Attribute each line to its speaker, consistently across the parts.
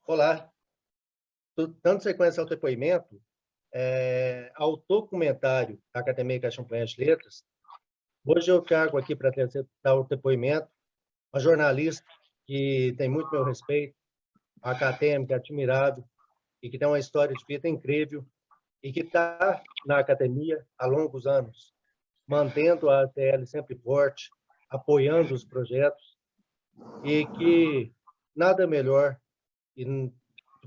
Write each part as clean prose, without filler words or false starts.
Speaker 1: Olá, tanto você conhece o depoimento, ao documentário da Academia Caxampanha de Letras. Hoje eu trago aqui para dar o depoimento uma jornalista que tem muito meu respeito, acadêmica, admirável, e que tem uma história de vida incrível, e que está na academia há longos anos, mantendo a ACL sempre forte, apoiando os projetos, e que nada melhor do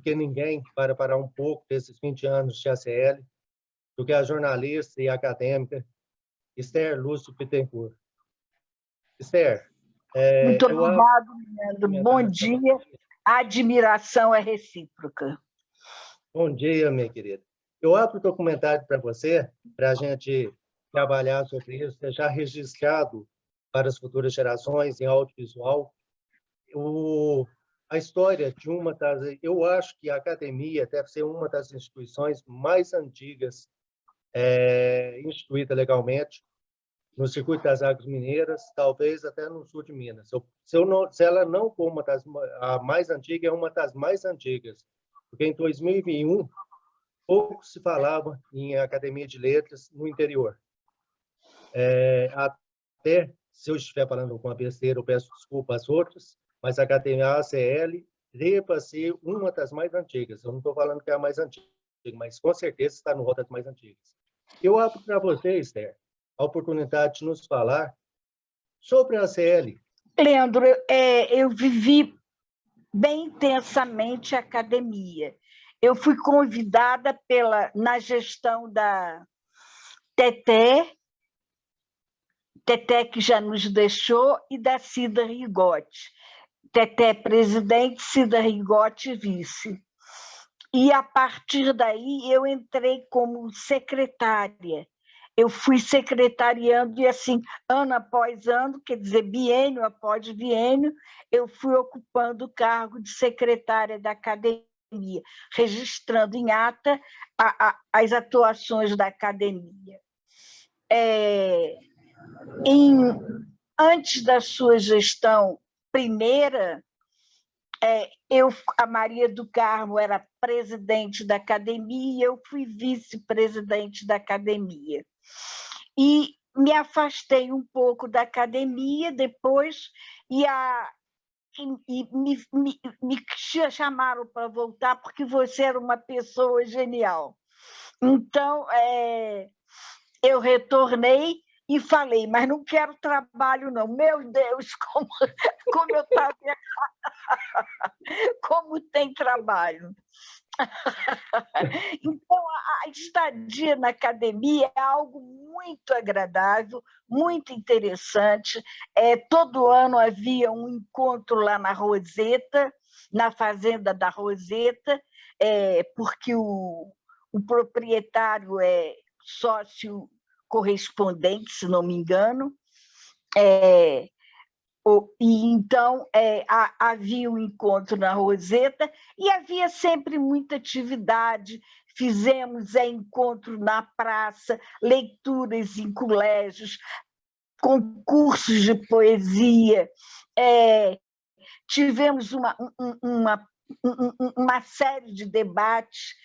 Speaker 1: que ninguém para parar um pouco desses 20 anos de ACL, do que a jornalista e acadêmica Esther Lúcio Bittencourt. Esther,
Speaker 2: muito
Speaker 1: eu
Speaker 2: obrigado, Leandro. Bom dia. A admiração é recíproca.
Speaker 1: Bom dia, minha querida. Eu abro o documentário para você, para a gente trabalhar sobre isso, deixar registrado para as futuras gerações em audiovisual. A história de uma das... Eu acho que a academia deve ser uma das instituições mais antigas instituída legalmente no circuito das águas mineiras, talvez até no sul de Minas. Se ela não for a mais antiga, é uma das mais antigas, porque em 2021 pouco se falava em academia de letras no interior. Até se eu estiver falando alguma besteira, eu peço desculpa às outras, mas a academia ACL deva ser uma das mais antigas. Eu não estou falando que é a mais antiga, mas com certeza está no rol das mais antigas. Eu abro para você, Esther, a oportunidade de nos falar sobre a ACL.
Speaker 2: Leandro, eu vivi bem intensamente a academia. Eu fui convidada na gestão da Teté que já nos deixou, e da Cida Rigotti. Teté presidente, Cida Rigotti vice. E, a partir daí, eu entrei como secretária. Eu fui secretariando, e assim, ano após ano, quer dizer, biênio após biênio, eu fui ocupando o cargo de secretária da academia, registrando em ata as atuações da academia. Antes da sua gestão primeira, a Maria do Carmo era presidente da academia, eu fui vice-presidente da academia. E me afastei um pouco da academia depois, e me chamaram para voltar porque você era uma pessoa genial. Então, eu retornei e falei, mas não quero trabalho, não. Meu Deus, como eu estava errada! Como tem trabalho! Então, a estadia na academia é algo muito agradável, muito interessante. Todo ano havia um encontro lá na Roseta, na fazenda da Roseta, porque o proprietário é sócio correspondente, se não me engano. E então havia um encontro na Roseta e havia sempre muita atividade. Fizemos encontro na praça, leituras em colégios, concursos de poesia, tivemos uma série de debates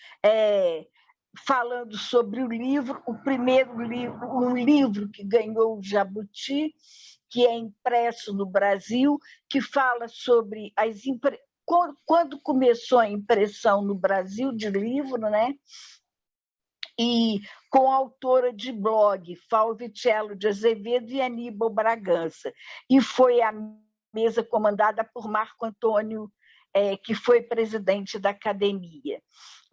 Speaker 2: falando sobre o livro, o primeiro livro, um livro que ganhou o Jabuti, que é impresso no Brasil, que fala sobre quando começou a impressão no Brasil de livro, né? E com a autora de blog, Falvitello de Azevedo e Aníbal Bragança. E foi a mesa comandada por Marco Antônio, que foi presidente da academia.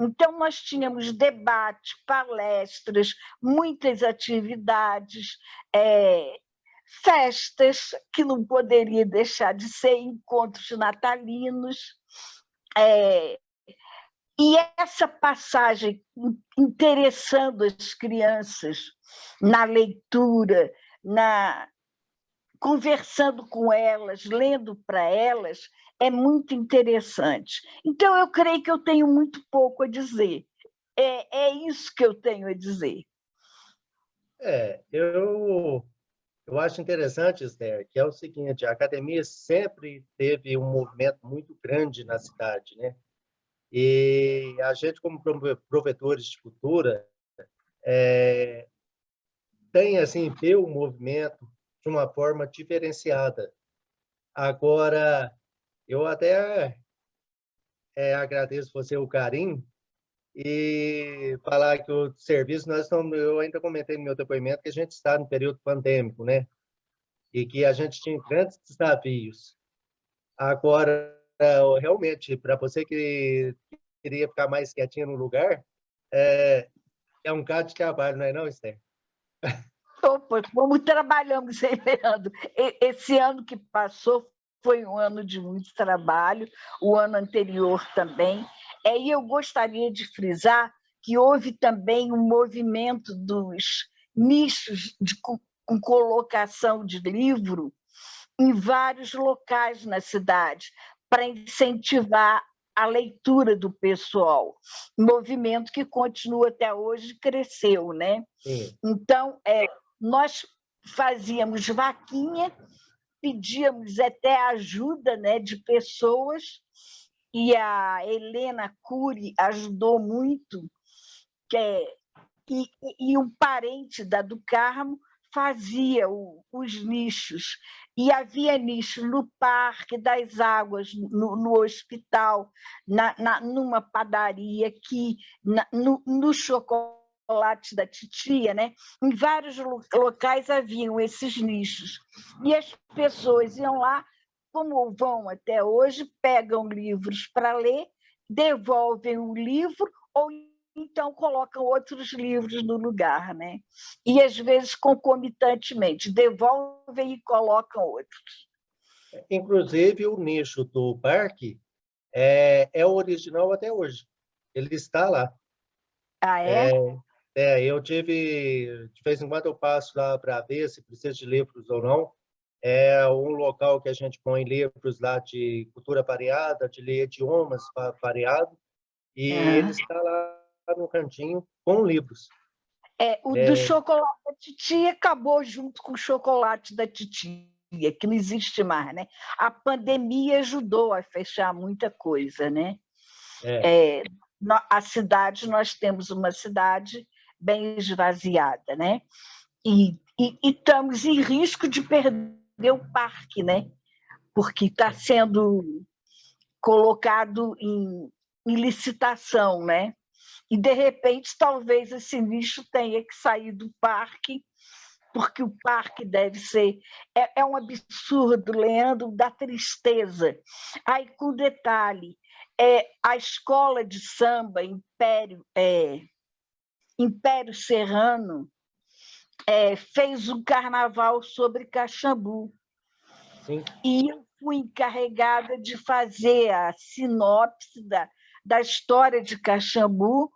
Speaker 2: Então, nós tínhamos debates, palestras, muitas atividades, festas, que não poderia deixar de ser, encontros natalinos. E essa passagem interessando as crianças na leitura, conversando com elas, lendo para elas, é muito interessante. Então, eu creio que eu tenho muito pouco a dizer. É isso que eu tenho a dizer.
Speaker 1: Eu acho interessante, Esther, que é o seguinte: a academia sempre teve um movimento muito grande na cidade, né? E a gente, como provedores de cultura, tem assim ver o movimento de uma forma diferenciada. Agora, eu até agradeço você o carinho e falar que o serviço, eu ainda comentei no meu depoimento que a gente está no período pandêmico, né? E que a gente tinha grandes desafios. Agora, realmente, para você que queria ficar mais quietinho no lugar, é um bocado de trabalho, não é não, Esther?
Speaker 2: Como trabalhamos, hein, Leandro? Esse ano que passou foi um ano de muito trabalho, o ano anterior também. E eu gostaria de frisar que houve também um movimento dos nichos com colocação de livro em vários locais na cidade, para incentivar a leitura do pessoal. Um movimento que continua até hoje, cresceu, né?
Speaker 1: Sim.
Speaker 2: Então, nós fazíamos vaquinha, pedíamos até ajuda, né, de pessoas, e a Helena Cury ajudou muito, e um parente do Carmo fazia os nichos, e havia nichos no Parque das Águas, no hospital, numa padaria, no chocolate da titia, né? Em vários locais haviam esses nichos. E as pessoas iam lá, como vão até hoje, pegam livros para ler, devolvem o livro ou então colocam outros livros no lugar, né? E às vezes concomitantemente, devolvem e colocam outros.
Speaker 1: Inclusive, o nicho do parque é o original até hoje. Ele está lá.
Speaker 2: Ah, é?
Speaker 1: Eu de vez em quando eu passo lá para ver se precisa de livros ou não. É um local que a gente põe livros lá de cultura variada, de idiomas variados, e ele está lá no cantinho com livros.
Speaker 2: O do chocolate da titia acabou junto com o chocolate da titia, que não existe mais, né? A pandemia ajudou a fechar muita coisa, né? A cidade, nós temos uma cidade bem esvaziada, né? E estamos em risco de perder o parque, né? Porque está sendo colocado em licitação, né? E, de repente, talvez esse nicho tenha que sair do parque, porque o parque deve ser... É um absurdo, Leandro, da tristeza. Aí, com detalhe, a escola de samba Império Serrano fez um carnaval sobre Caxambu.
Speaker 1: Sim.
Speaker 2: E eu fui encarregada de fazer a sinopse da história de Caxambu,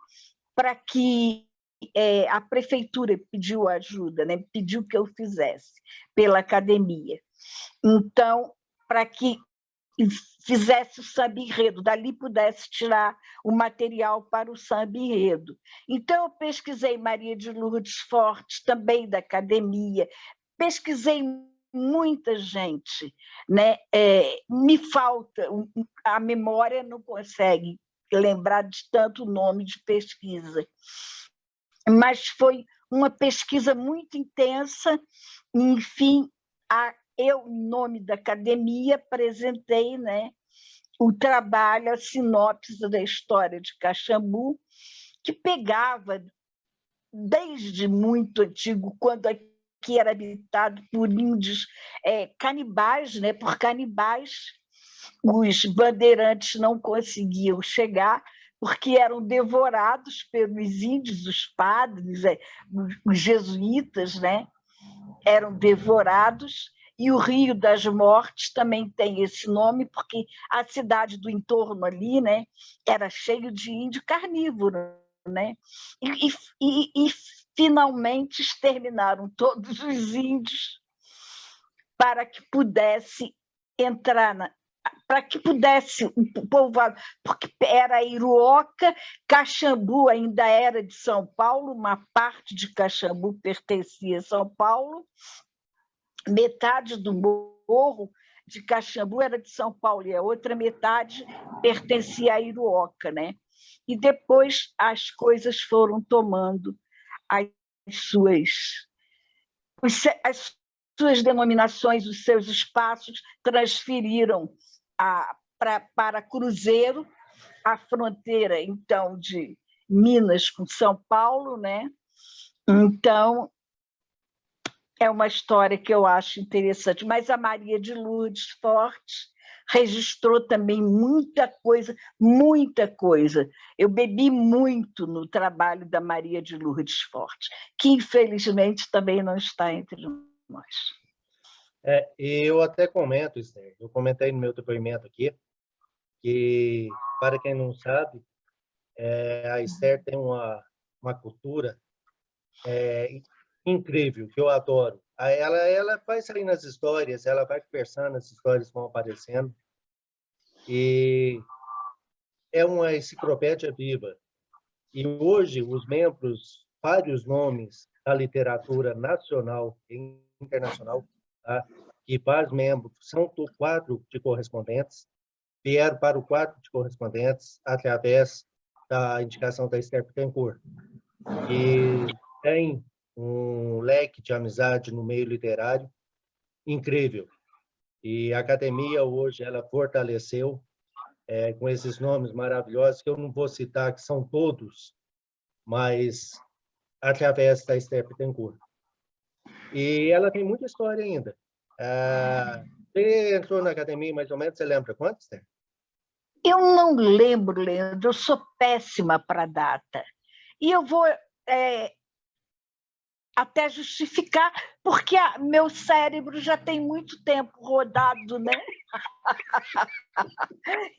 Speaker 2: para que a prefeitura pediu ajuda, né? Pediu que eu fizesse pela academia. Então, para que fizesse o samba-enredo, dali pudesse tirar o material para o samba-enredo. Então, eu pesquisei Maria de Lourdes Forte, também da academia, pesquisei muita gente, né? Me falta, a memória não consegue lembrar de tanto nome de pesquisa, mas foi uma pesquisa muito intensa. Enfim, eu, em nome da academia, apresentei, né, o trabalho, a sinopse da história de Caxambu, que pegava desde muito antigo, quando aqui era habitado por índios canibais, né, por canibais. Os bandeirantes não conseguiam chegar, porque eram devorados pelos índios, os padres, os jesuítas, né? Eram devorados, e o Rio das Mortes também tem esse nome, porque a cidade do entorno ali, né, era cheio de índio carnívoro, né? E finalmente exterminaram todos os índios para que pudesse entrar para que pudesse o povoado, porque era Iruoca, Caxambu ainda era de São Paulo, uma parte de Caxambu pertencia a São Paulo, metade do Morro de Caxambu era de São Paulo e a outra metade pertencia a Iruoca, né? E depois as coisas foram tomando as suas denominações, os seus espaços, transferiram para Cruzeiro, a fronteira, então, de Minas com São Paulo, né? Então, é uma história que eu acho interessante. Mas a Maria de Lourdes Forte registrou também muita coisa, muita coisa. Eu bebi muito no trabalho da Maria de Lourdes Forte, que infelizmente também não está entre nós.
Speaker 1: Eu até comento, Esther, eu comentei no meu depoimento aqui, que, para quem não sabe, a Esther tem uma cultura incrível, que eu adoro. Ela vai sair nas histórias, ela vai conversando, as histórias vão aparecendo, e é uma enciclopédia viva. E hoje, os membros, vários nomes da literatura nacional e internacional, tá? Que faz membro, são do quadro de correspondentes, vieram para o quadro de correspondentes através da indicação da Esther Bittencourt. E tem um leque de amizade no meio literário incrível. E a academia hoje ela fortaleceu com esses nomes maravilhosos, que eu não vou citar, que são todos, mas através da Esther Bittencourt. E ela tem muita história ainda. Você entrou na academia, mais ou menos, você lembra quanto, Esther?
Speaker 2: Eu não lembro, Leandro, eu sou péssima para data. E eu vou até justificar, porque meu cérebro já tem muito tempo rodado, né?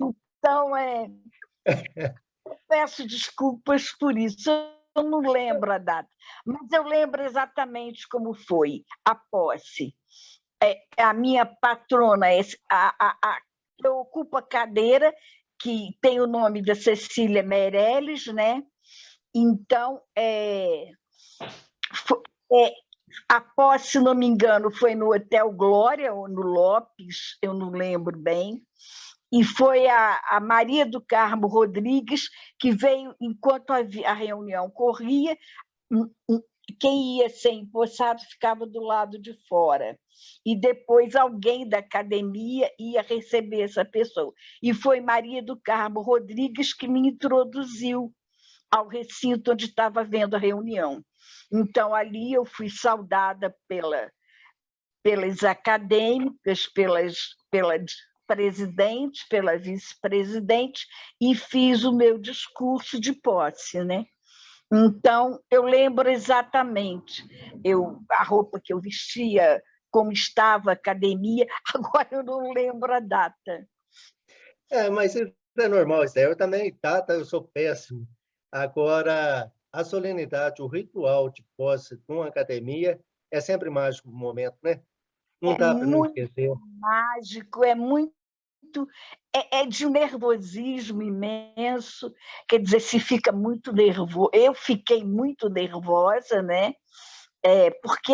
Speaker 2: Então, peço desculpas por isso, eu não lembro a data, mas eu lembro exatamente como foi a posse. A minha patrona, eu ocupo a cadeira que tem o nome da Cecília Meirelles, né? Então, a posse, se não me engano, foi no Hotel Glória ou no Lopes, eu não lembro bem, e foi a Maria do Carmo Rodrigues que veio, enquanto a reunião corria, quem ia ser empossado ficava do lado de fora. E depois alguém da academia ia receber essa pessoa. E foi Maria do Carmo Rodrigues que me introduziu ao recinto onde estava havendo a reunião. Então, ali eu fui saudada pelas acadêmicas, pela presidente, pela vice-presidente, e fiz o meu discurso de posse, né? Então, eu lembro exatamente a roupa que eu vestia, como estava a academia, agora eu não lembro a data.
Speaker 1: Mas isso é normal, Esther. Eu também, Tata, eu sou péssimo. Agora, a solenidade, o ritual de posse de uma academia é sempre mágico no momento, né? Não dá para não
Speaker 2: Muito
Speaker 1: esquecer.
Speaker 2: mágico, é de um nervosismo imenso, quer dizer, se fica muito nervoso. Eu fiquei muito nervosa, né? Porque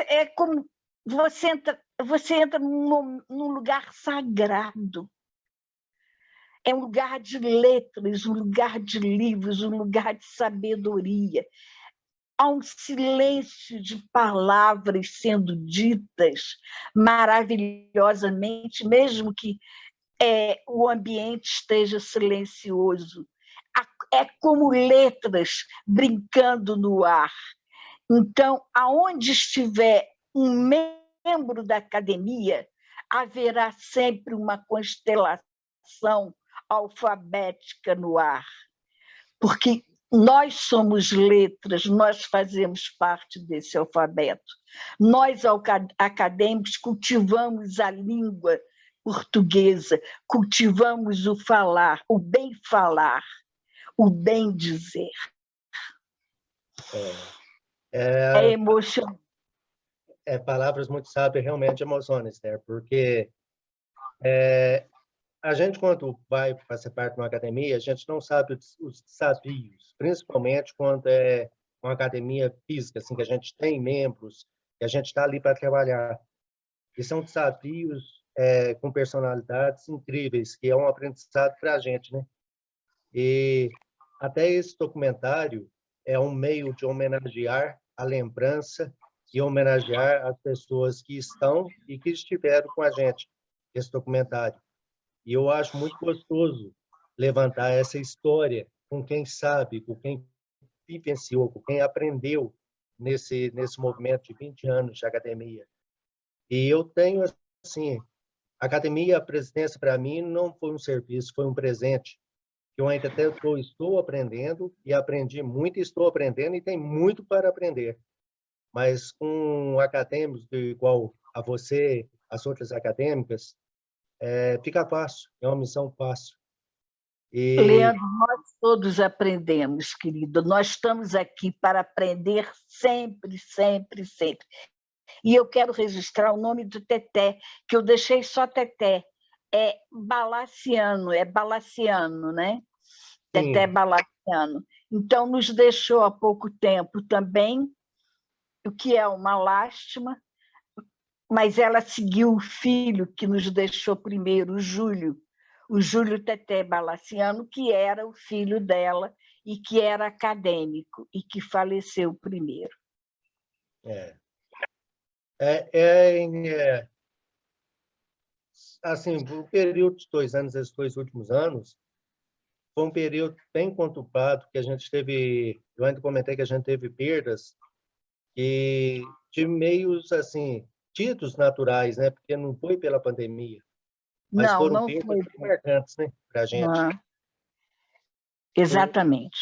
Speaker 2: é como você entra num lugar sagrado. É um lugar de letras, um lugar de livros, um lugar de sabedoria. Há um silêncio de palavras sendo ditas maravilhosamente, mesmo que o ambiente esteja silencioso. É como letras brincando no ar. Então, aonde estiver um membro da academia, haverá sempre uma constelação alfabética no ar, porque nós somos letras, nós fazemos parte desse alfabeto. Nós, acadêmicos, cultivamos a língua portuguesa, cultivamos o falar, o bem falar, o bem dizer. É emocionante.
Speaker 1: Palavras muito sábias realmente emocionam, Esther, porque a gente, quando vai fazer parte de uma academia, a gente não sabe os desafios, principalmente quando é uma academia física, assim, que a gente tem membros, que a gente está ali para trabalhar. e são desafios com personalidades incríveis, que é um aprendizado para a gente, né? E até esse documentário é um meio de homenagear a lembrança e homenagear as pessoas que estão e que estiveram com a gente, esse documentário. E eu acho muito gostoso levantar essa história com quem sabe, com quem vivenciou, com quem aprendeu nesse movimento de 20 anos de academia. E eu tenho, assim, a academia, a presidência, para mim, não foi um serviço, foi um presente. Eu ainda até estou aprendendo e aprendi muito, estou aprendendo e tem muito para aprender. Mas com acadêmicos igual a você, as outras acadêmicas, fica fácil, é uma missão fácil. E
Speaker 2: Leandro, nós todos aprendemos, querido. Nós estamos aqui para aprender sempre, sempre, sempre. E eu quero registrar o nome do Teté, que eu deixei só Teté. É Balaciano, né? Teté
Speaker 1: sim,
Speaker 2: Balaciano. Então, nos deixou há pouco tempo também, o que é uma lástima, mas ela seguiu o filho que nos deixou primeiro, o Júlio Teté Balaciano, que era o filho dela e que era acadêmico e que faleceu primeiro.
Speaker 1: é. É, assim, o período de 2 anos, esses 2 últimos anos, foi um período bem conturbado, que a gente teve, eu ainda comentei que a gente teve perdas e de meios, assim, tidos naturais, né? Porque não foi pela pandemia, mas
Speaker 2: Não,
Speaker 1: foram
Speaker 2: não
Speaker 1: perdas
Speaker 2: foi.
Speaker 1: bem marcantes, né, para a gente.
Speaker 2: Não, exatamente.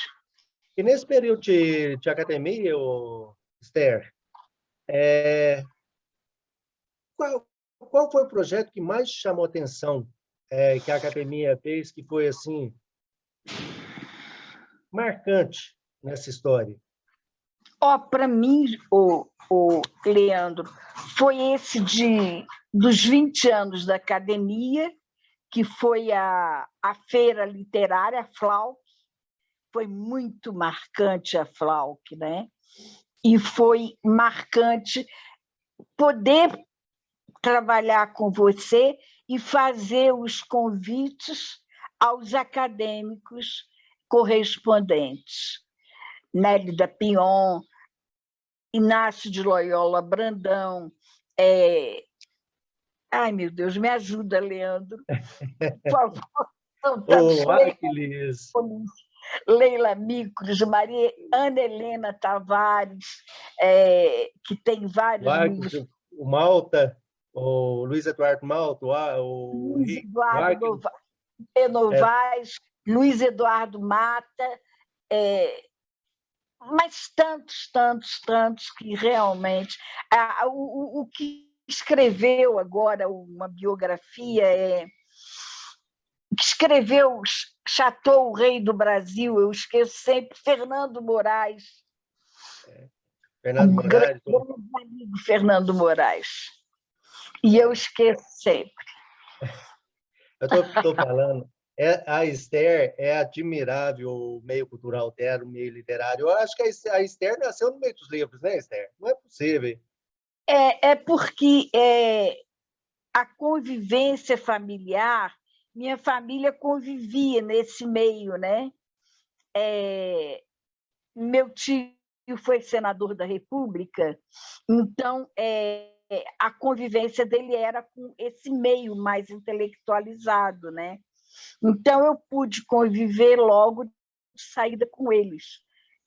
Speaker 1: E nesse período de academia, Esther, qual foi o projeto que mais chamou atenção, que a academia fez, que foi, assim, marcante nessa história?
Speaker 2: Para mim, o Leandro, foi esse dos 20 anos da academia, que foi a feira literária, a Flauk, foi muito marcante a Flauk, né? E foi marcante poder trabalhar com você e fazer os convites aos acadêmicos correspondentes. Nélida Pion, Inácio de Loyola Brandão. Ai, meu Deus, me ajuda, Leandro. Por favor, são tantos.
Speaker 1: O Aquiles,
Speaker 2: Leila Micros, Maria Ana Helena Tavares, que tem vários livros.
Speaker 1: O Malta, o Luiz Eduardo Malta,
Speaker 2: Luiz
Speaker 1: o
Speaker 2: Eduardo
Speaker 1: Aquiles,
Speaker 2: Novaes, Luiz Eduardo Mata, mas tantos, tantos, tantos que realmente... O que escreveu agora uma biografia, que escreveu Chateau, o Rei do Brasil, eu esqueço sempre, Fernando Moraes.
Speaker 1: Fernando Moraes.
Speaker 2: Grande amigo Fernando Moraes. E eu esqueço sempre.
Speaker 1: Eu estou falando, a Esther é admirável, o meio cultural dela, o meio literário. Eu acho que a Esther nasceu no meio dos livros, né, Esther? Não é possível.
Speaker 2: É porque a convivência familiar, minha família convivia nesse meio, né? Meu tio foi senador da República, então a convivência dele era com esse meio mais intelectualizado, né? Então eu pude conviver logo de saída com eles.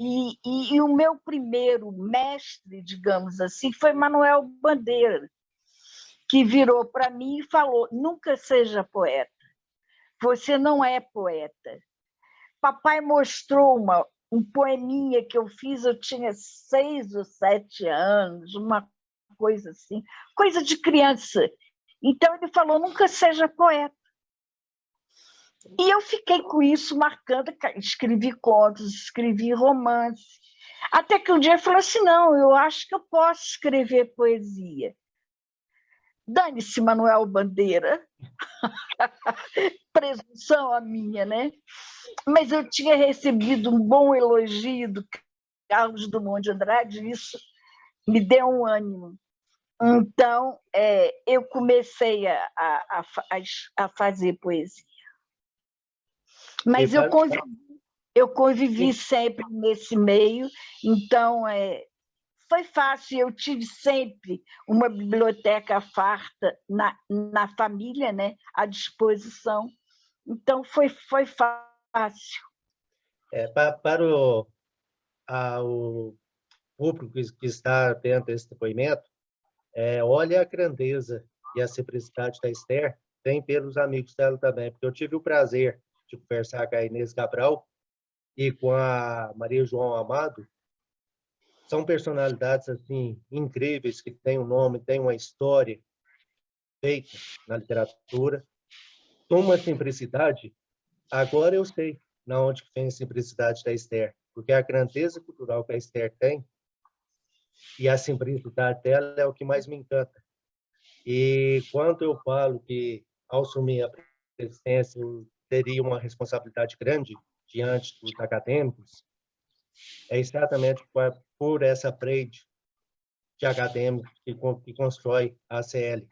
Speaker 2: E o meu primeiro mestre, digamos assim, foi Manuel Bandeira, que virou para mim e falou: nunca seja poeta, você não é poeta. Papai mostrou um poeminha que eu fiz, eu tinha 6 ou 7 anos, uma coisa assim, coisa de criança. Então ele falou: nunca seja poeta. E eu fiquei com isso marcando, escrevi contos, escrevi romance, até que um dia eu falei assim: não, eu acho que eu posso escrever poesia. Dane-se, Manuel Bandeira. Presunção a minha, né? Mas eu tinha recebido um bom elogio do Carlos Drummond de Andrade, e isso me deu um ânimo. Então, eu comecei a fazer poesia. Mas eu convivi sempre nesse meio, então foi fácil. Eu tive sempre uma biblioteca farta na família, né, à disposição. Então, foi fácil.
Speaker 1: Para o público que está atento a esse depoimento, olha a grandeza e a simplicidade da Esther, tem pelos amigos dela também, porque eu tive o prazer de conversar com a Inês Cabral e com a Maria João Amado. São personalidades assim incríveis, que têm um nome, têm uma história feita na literatura. Com uma simplicidade, agora eu sei na onde vem a simplicidade da Esther, porque a grandeza cultural que a Esther tem e a simplicidade dela é o que mais me encanta. E quando eu falo que, ao assumir a presidência, eu teria uma responsabilidade grande diante dos acadêmicos, é exatamente por essa frente de acadêmicos que constrói a ACL.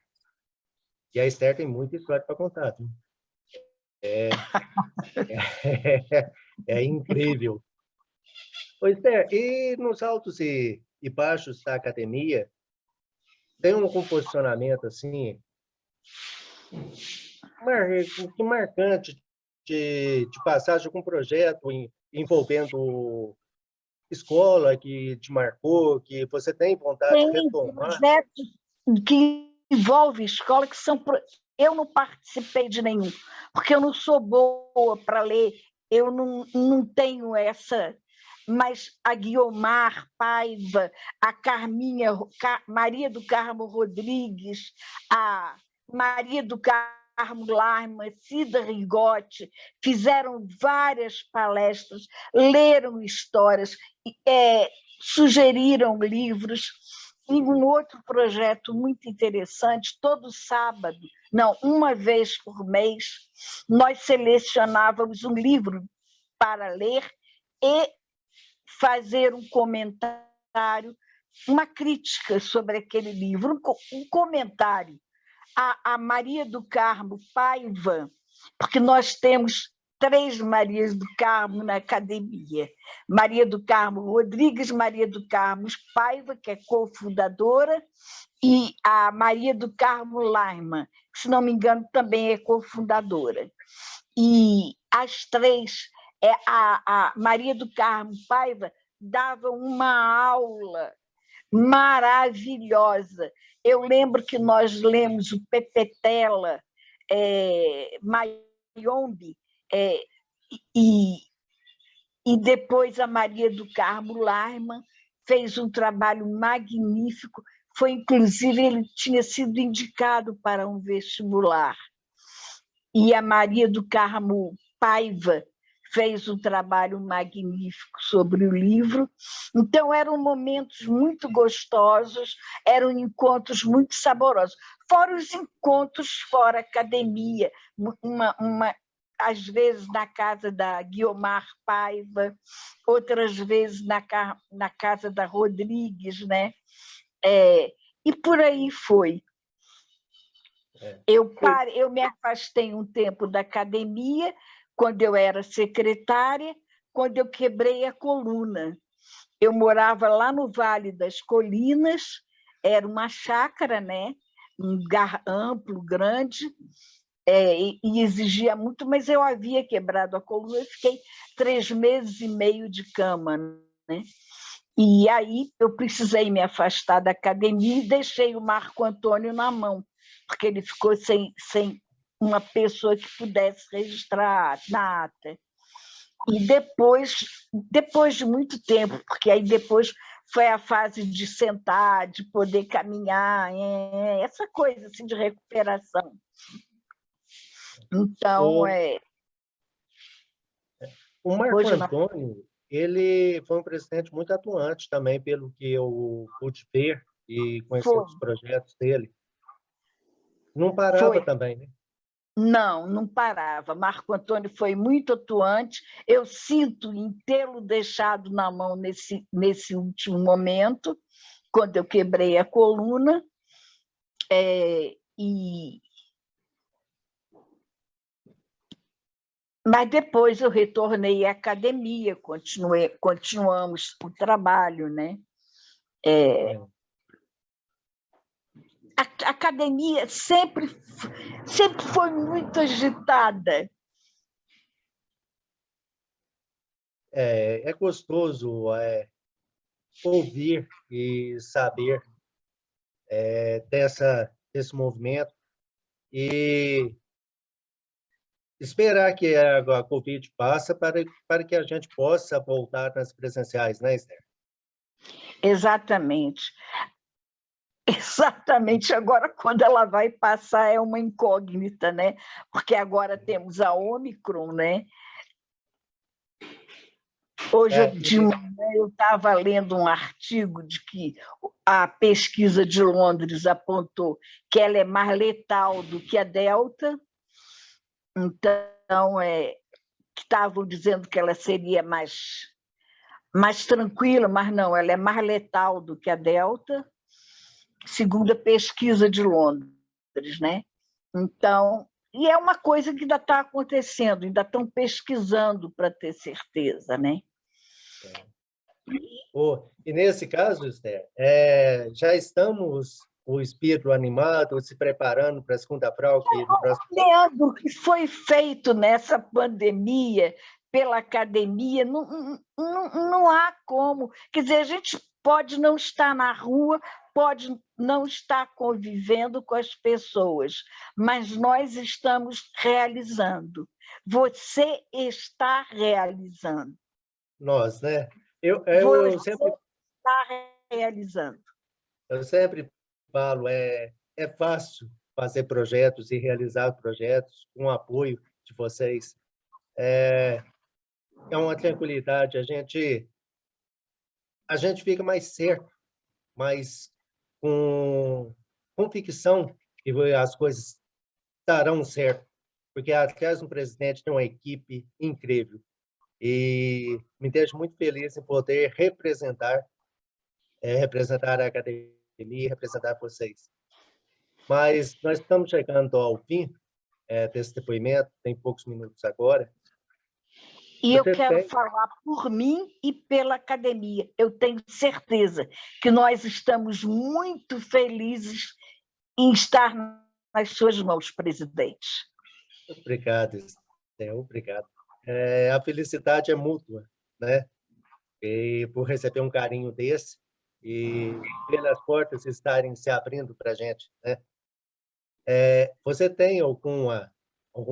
Speaker 1: E a Esther tem muita história para contar. Viu? É incrível. Ô, Esther, e nos altos e baixos da academia, tem um composicionamento assim marcante de passagem com um projeto envolvendo escola que te marcou, que você tem vontade de
Speaker 2: Tem
Speaker 1: retomar?
Speaker 2: projetos que envolvem escola que são... Eu não participei de nenhum, porque eu não sou boa para ler, eu não tenho essa... Mas a Guiomar Paiva, a Maria do Carmo Rodrigues, a Maria do Carmo Larma, Cida Rigotti, fizeram várias palestras, leram histórias, sugeriram livros. E um outro projeto muito interessante, todo sábado, não, uma vez por mês, nós selecionávamos um livro para ler e fazer um comentário, uma crítica sobre aquele livro, um comentário. A Maria do Carmo Paiva, porque nós temos 3 Marias do Carmo na academia. Maria do Carmo Rodrigues, Maria do Carmo Paiva, que é cofundadora, e a Maria do Carmo Laima, que, se não me engano, também é cofundadora. E as 3, a Maria do Carmo Paiva dava uma aula maravilhosa. Eu lembro que nós lemos o Pepetela, Mayombe, e depois a Maria do Carmo Larman fez um trabalho magnífico. Foi, inclusive, ele tinha sido indicado para um vestibular. E a Maria do Carmo Paiva fez um trabalho magnífico sobre o livro. Então, eram momentos muito gostosos, eram encontros muito saborosos. Fora os encontros fora academia, às vezes na casa da Guiomar Paiva, outras vezes na casa da Rodrigues, né? E por aí foi. Eu me afastei um tempo da academia, quando eu era secretária, quando eu quebrei a coluna. Eu morava lá no Vale das Colinas, era uma chácara, né? Um lugar amplo, grande, e exigia muito, mas eu havia quebrado a coluna e fiquei 3 meses e meio de cama, né? E aí eu precisei me afastar da academia e deixei o Marco Antônio na mão, porque ele ficou sem uma pessoa que pudesse registrar na ata. E depois de muito tempo, porque aí depois foi a fase de sentar, de poder caminhar, essa coisa assim, de recuperação. Então,
Speaker 1: O Marco Antônio, ele foi um presidente muito atuante também, pelo que eu pude ver e conhecer os projetos dele. Não parava também, né?
Speaker 2: Não parava. Marco Antônio foi muito atuante. Eu sinto em tê-lo deixado na mão nesse último momento, quando eu quebrei a coluna, Mas depois eu retornei à academia, continuamos o trabalho, né? A academia sempre foi muito agitada.
Speaker 1: É gostoso ouvir e saber desse movimento e esperar que a Covid passe para que a gente possa voltar nas presenciais, né, Esther?
Speaker 2: Exatamente. Exatamente. Agora, quando ela vai passar, é uma incógnita, né? Porque agora temos a Ômicron, né? Hoje de manhã eu estava lendo um artigo de que a pesquisa de Londres apontou que ela é mais letal do que a Delta. Então, estavam dizendo que ela seria mais tranquila, mas não, ela é mais letal do que a Delta, segundo a pesquisa de Londres, né? Então, e é uma coisa que ainda está acontecendo, ainda estão pesquisando para ter certeza, né?
Speaker 1: E nesse caso, Esther, já estamos o espírito animado, se preparando para a segunda prova que no próximo...
Speaker 2: Leandro, o que foi feito nessa pandemia pela academia, não há como. Quer dizer, a gente pode não estar na rua, pode não estar convivendo com as pessoas, mas nós estamos realizando. Você está realizando.
Speaker 1: Nós, né?
Speaker 2: Você está realizando.
Speaker 1: Eu sempre falo, é fácil fazer projetos e realizar projetos com o apoio de vocês. É uma tranquilidade, a gente fica mais certo, mais com convicção que as coisas estarão certo, porque atrás do presidente tem uma equipe incrível e me deixo muito feliz em poder representar a academia, representar vocês. Mas nós estamos chegando ao fim desse depoimento, tem poucos minutos agora.
Speaker 2: E eu quero falar por mim e pela academia. Eu tenho certeza que nós estamos muito felizes em estar nas suas mãos, presidente.
Speaker 1: Obrigado, Esther, obrigado. A felicidade é mútua, né? E por receber um carinho desse e pelas portas estarem se abrindo para a gente, né? Você tem algum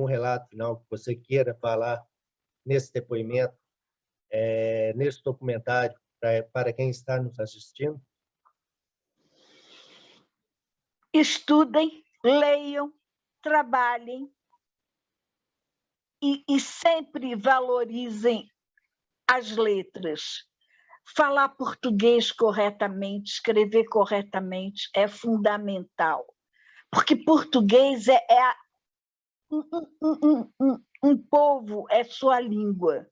Speaker 1: relato final que você queira falar nesse depoimento, nesse documentário, para quem está nos assistindo?
Speaker 2: Estudem, leiam, trabalhem e sempre valorizem as letras. Falar português corretamente, escrever corretamente é fundamental, porque português um povo, é sua língua,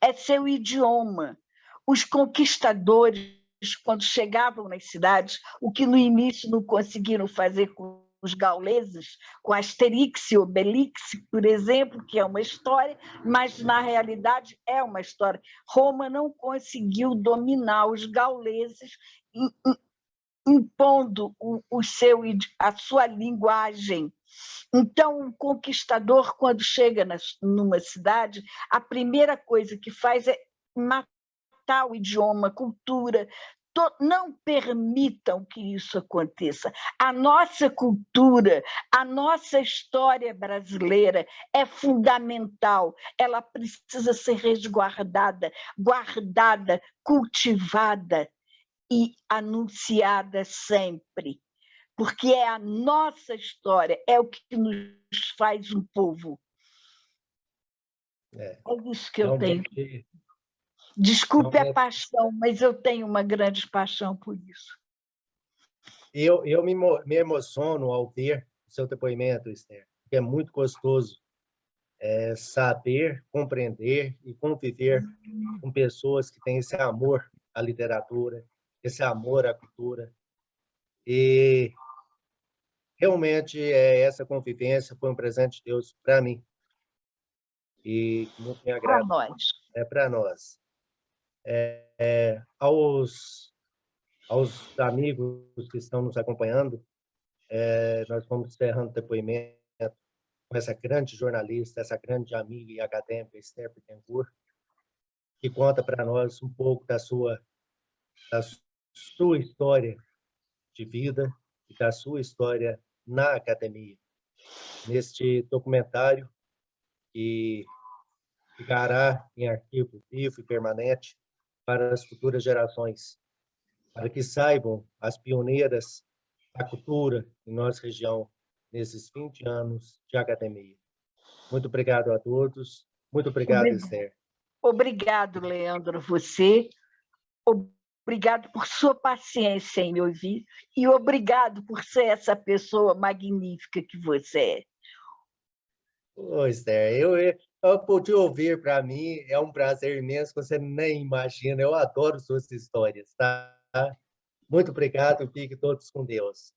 Speaker 2: é seu idioma. Os conquistadores, quando chegavam nas cidades, o que no início não conseguiram fazer com os gauleses, com Asterix e Obelix, por exemplo, que é uma história, mas na realidade é uma história. Roma não conseguiu dominar os gauleses, impondo a sua linguagem. Então, um conquistador, quando chega numa cidade, a primeira coisa que faz é matar o idioma, a cultura. Não permitam que isso aconteça. A nossa cultura, a nossa história brasileira é fundamental. Ela precisa ser resguardada, guardada, cultivada e anunciada sempre, porque é a nossa história, é o que nos faz um povo. É isso que eu tenho. Desculpe a paixão, mas eu tenho uma grande paixão por isso.
Speaker 1: Eu me emociono ao ver o seu depoimento, Esther, porque é muito gostoso saber, compreender e conviver com pessoas que têm esse amor à literatura, esse amor à cultura. E realmente, essa convivência foi um presente de Deus para mim. E muito me
Speaker 2: Para
Speaker 1: agrada,
Speaker 2: nós.
Speaker 1: para nós. Aos amigos que estão nos acompanhando, nós vamos encerrando o depoimento com essa grande jornalista, essa grande amiga e acadêmica, Esther Bittencourt, que conta para nós um pouco da sua história de vida e da sua história na academia. Neste documentário, que ficará em arquivo vivo e permanente para as futuras gerações, para que saibam as pioneiras da cultura em nossa região nesses 20 anos de academia. Muito obrigado a todos. Muito obrigado, Esther.
Speaker 2: Obrigado, Leandro, você. Obrigado por sua paciência em me ouvir e obrigado por ser essa pessoa magnífica que você é.
Speaker 1: Ô, Esther, eu pude ouvir, para mim é um prazer imenso, você nem imagina, eu adoro suas histórias, tá? Muito obrigado, fiquem todos com Deus.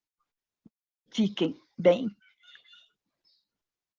Speaker 2: Fiquem bem.